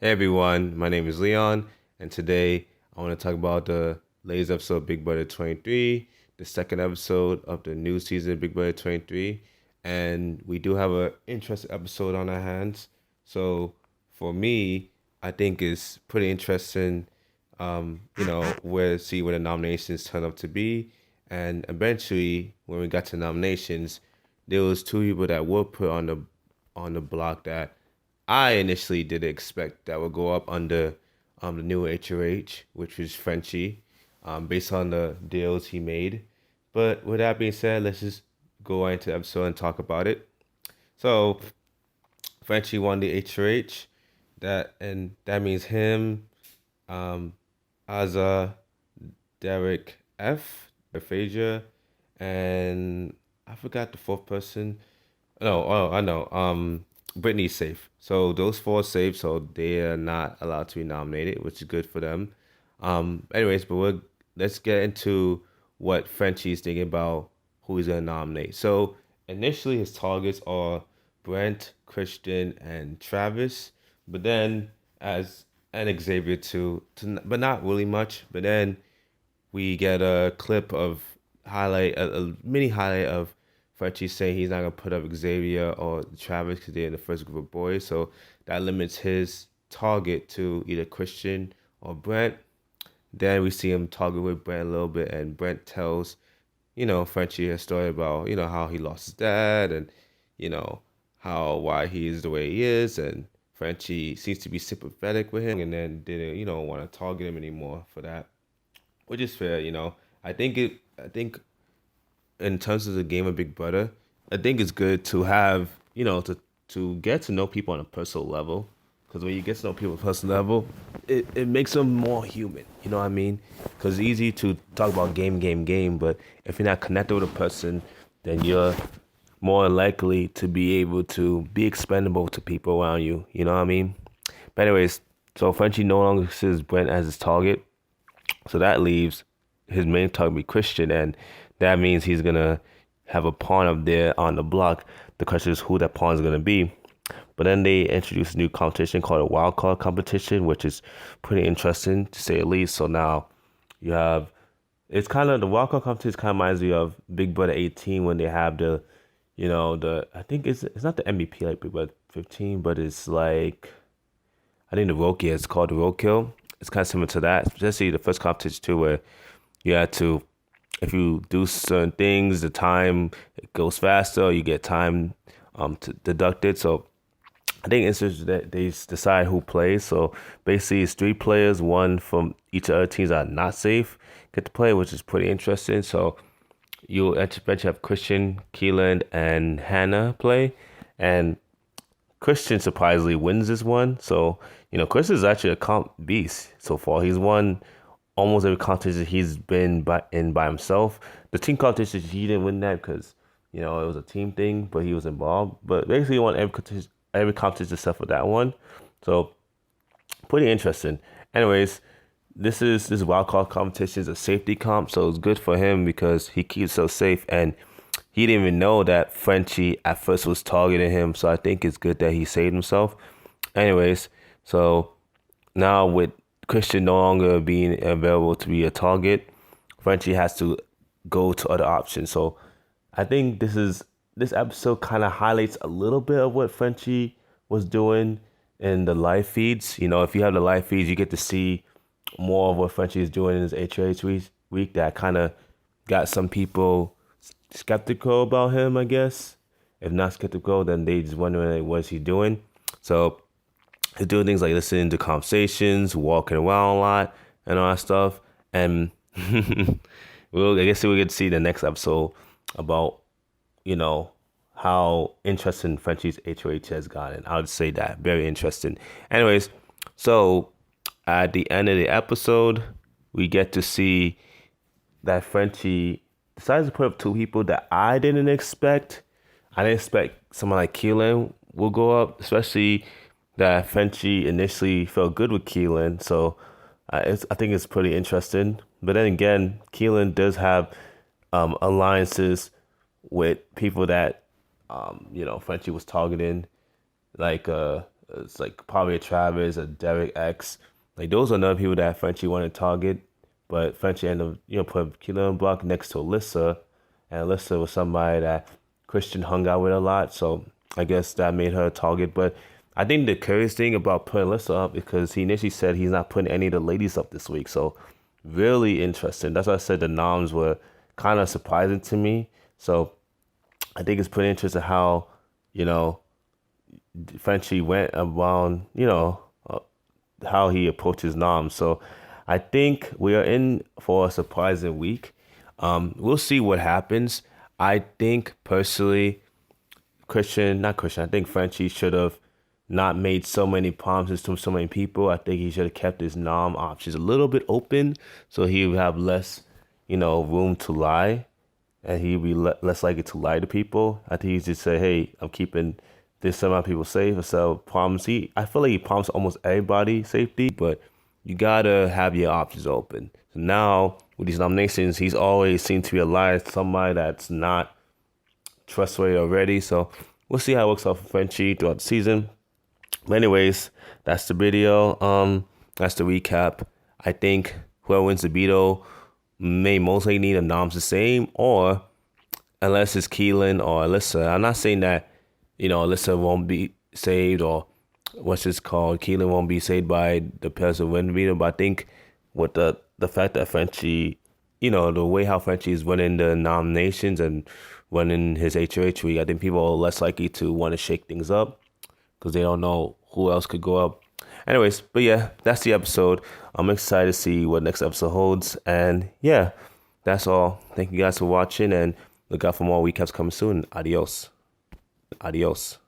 Hey everyone, my name is Leon, and today I want to talk about the latest episode of Big Brother 23, the second episode of the new season of Big Brother 23, and we do have an interesting episode on our hands. So for me, I think it's pretty interesting, where see where the nominations turn up to be, and eventually when we got to nominations, there was two people that were put on the block that I initially did expect that would go up under the new HOH, which was Frenchie, based on the deals he made. But with that being said, let's just go right into the episode and talk about it. So Frenchie won the HOH. That means him, um, Azza, Derek F, Phaedra, and I forgot the fourth person. No, oh, I know. Britney's safe. So those four are safe, so they are not allowed to be nominated, which is good for them. Anyways, let's get into what Frenchie's thinking about who he's gonna nominate. So initially, his targets are Brent, Christian, and Travis, but then as and Xavier too, but not really much. But then we get a clip of a mini highlight of Frenchie saying he's not gonna put up Xavier or Travis because they're in the first group of boys. So that limits his target to either Christian or Brent. Then we see him target with Brent a little bit, and Brent tells, Frenchie a story about, how he lost his dad and, you know, how why he is the way he is. And Frenchie seems to be sympathetic with him and then didn't, want to target him anymore for that, which is fair. I think in terms of the game of Big Brother, I think it's good to have, to get to know people on a personal level. Because when you get to know people on a personal level, it makes them more human. You know what I mean? Because it's easy to talk about game, but if you're not connected with a person, then you're more likely to be able to be expendable to people around you. You know what I mean? But anyways, so Frenchie no longer sees Brent as his target. So that leaves his main target be Christian, and that means he's gonna have a pawn up there on the block. The question is who that pawn is gonna be. But then they introduced a new competition called a wild card competition, which is pretty interesting to say the least. So now you have it's kind of the wild card competition kind of reminds me of Big Brother 18 when they have the I think it's not the MVP like Big Brother 15, but it's like I think the road it's called the roadkill. It's kind of similar to that, especially the first competition too, where you had to, if you do certain things, the time it goes faster, or you get time to deduct it. So I think it's just that they decide who plays. So basically, it's three players, one from each of the other teams that are not safe, get to play, which is pretty interesting. So you eventually have Christian, Keelan, and Hannah play, and Christian surprisingly wins this one. So, Christian is actually a comp beast so far. He's won almost every competition he's been by himself. The team competition, he didn't win that because, it was a team thing, but he was involved. But basically, he won every competition except for that one. So, pretty interesting. Anyways, this wild card competition is a safety comp, so it's good for him because he keeps so safe, and he didn't even know that Frenchie at first was targeting him. So I think it's good that he saved himself. Anyways, so now with Christian no longer being available to be a target, Frenchie has to go to other options. So I think this episode kind of highlights a little bit of what Frenchie was doing in the live feeds. If you have the live feeds, you get to see more of what Frenchie is doing in his HOH week that kind of got some people skeptical about him, I guess. If not skeptical, then they just wondering like, what's he doing. So he's doing things like listening to conversations, walking around a lot, and all that stuff. And I guess we'll get to see the next episode about, how interesting Frenchie's HOH has gotten. I would say that. Very interesting. Anyways, so at the end of the episode, we get to see that Frenchie decides to put up two people that I didn't expect. I didn't expect someone like Keelan will go up, especially that Frenchie initially felt good with Keelan. So I think it's pretty interesting. But then again, Keelan does have alliances with people that Frenchie was targeting, like it's like probably a Travis, a Derek X. Like those are another people that Frenchie wanted to target, but Frenchie ended up putting Keelan Block next to Alyssa, and Alyssa was somebody that Christian hung out with a lot, so I guess that made her a target. But I think the curious thing about putting Alyssa up because he initially said he's not putting any of the ladies up this week, so really interesting. That's why I said the noms were kind of surprising to me. So I think it's pretty interesting how you know Frenchie went around, how he approaches noms. So I think we are in for a surprising week. We'll see what happens. I think personally, not Christian. I think Frenchie should have not made so many promises to so many people. I think he should have kept his nom options a little bit open so he would have less, room to lie, and he'd be less likely to lie to people. I think he just say, "Hey, I'm keeping this amount of people safe." So I feel like he promised almost everybody safety, but you gotta have your options open. So now with these nominations, he's always seemed to be a liar, somebody that's not trustworthy already. So we'll see how it works out for Frenchie throughout the season. But anyways, that's the video. That's the recap. I think whoever wins the veto may mostly need a noms the same, or unless it's Keelan or Alyssa. I'm not saying that Alyssa won't be saved or what's this called? Keelan won't be saved by the person win the veto. But I think with the fact that Frenchie, the way how Frenchie is winning the nominations and winning his HOH week, I think people are less likely to want to shake things up because they don't know who else could go up. Anyways, but yeah, that's the episode. I'm excited to see what next episode holds. And yeah, that's all. Thank you guys for watching and look out for more recaps coming soon. Adios. Adios.